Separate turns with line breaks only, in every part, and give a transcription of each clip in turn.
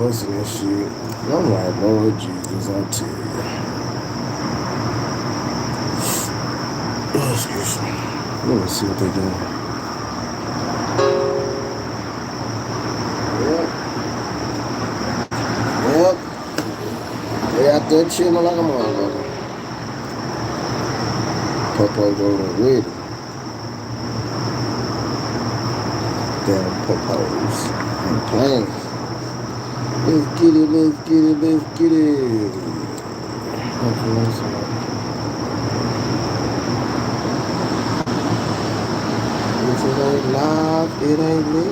busting and shit. And I'm like, Lord Jesus, I tell you. Oh, excuse me. Let me see what they doing. Yep. They out there chilling like a motherfucker. Popo rolling with it. Damn popos. I'm playing. Let's get it, let's get it, let's get it. If it ain't live, it ain't me.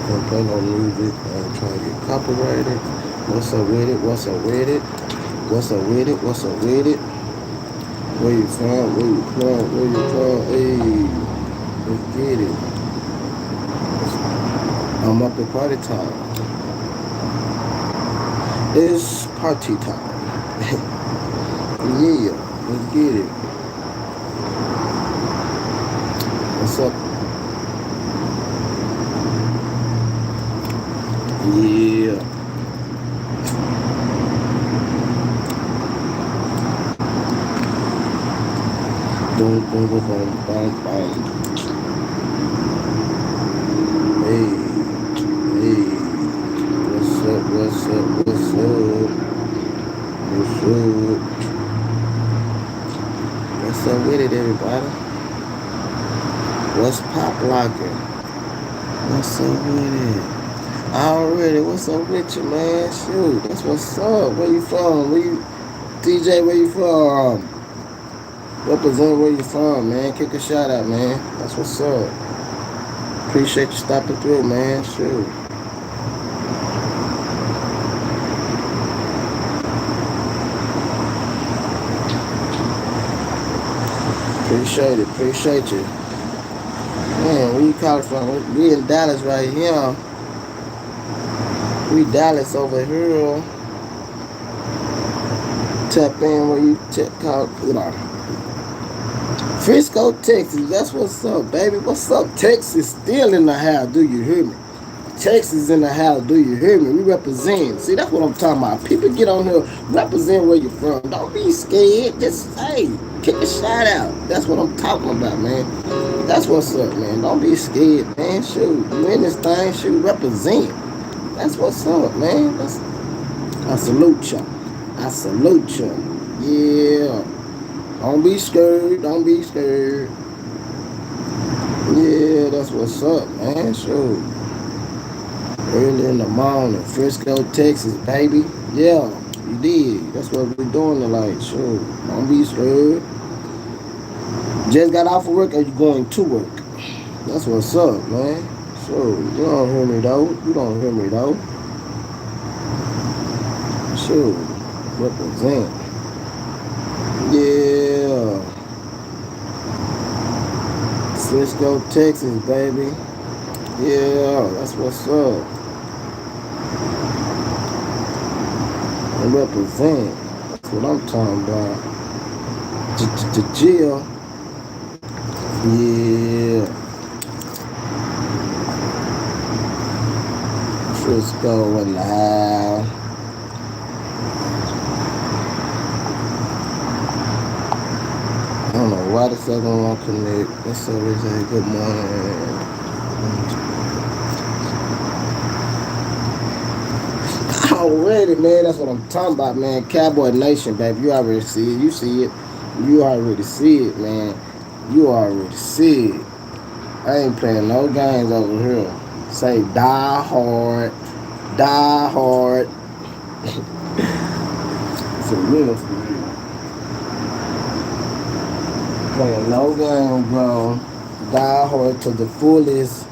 Don't play no music. I'm trying to get copyrighted. What's up with it? What's up with it? What's up with it? What's up with it? Where you from? Where you from? Where you from? Hey, let's get it. I'm up at party time. It's party time. Yeah, let's get it. What's up? Yeah. Boom, boom, boom, boom, boom, boom. Hey, hey. What's up? What's up? What's up? What's up? What's up with it, everybody? What's pop locking? What's up with it? Already, what's up with you, man? Shoot, that's what's up. Where you from? DJ, where you from? Represent where you from, man. Kick a shout out, man. That's what's up. Appreciate you stopping through, man. Shoot. Appreciate you. Man, where you calling from? We in Dallas right here. We Dallas over here. Tap in where you call, Frisco, Texas. That's what's up, baby. What's up? Texas still in the house. Do you hear me? Texas in the house. Do you hear me? We represent. See, that's what I'm talking about. People get on here, represent where you're from. Don't be scared. Just, hey, kick a shout out. That's what I'm talking about, man. That's what's up, man. Don't be scared, man. Shoot, you in this thing, shoot, represent. That's what's up, man. I salute you. I salute you. Yeah. Don't be scared. Don't be scared. Yeah, that's what's up, man. Sure. Early in the morning, Frisco, Texas, baby. Yeah, you did. That's what we're doing tonight. Sure. Don't be scared. Just got off of work or you going to work? That's what's up, man. Sure. You don't hear me though. You don't hear me though. Sure. Represent. Yeah. Frisco, Texas, baby. Yeah, that's what's up. And represent. That's what I'm talking about. Jill. Yeah. Frisco in the house. I don't know why the second one connect. That's always a good morning. Already, man, that's what I'm talking about, man. Cowboy Nation, baby. You already see it. You see it. You already see it, man. You already see it. I ain't playing no games over here. Say die hard. Die hard. For real, for real. Playing no game, bro. Die hard to the fullest.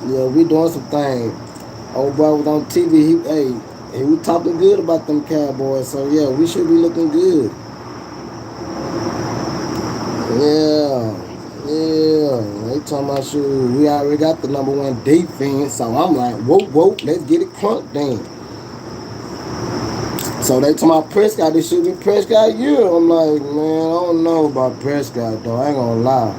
Yeah, we doing some things. Old boy was on TV. He was talking good about them Cowboys. So yeah, we should be looking good. Yeah. They talking about shit. We already got the number one defense. So I'm like, whoa, let's get it crunk then. So they told my Prescott, this should be Prescott year. I'm like, man, I don't know about Prescott though. I ain't gonna lie.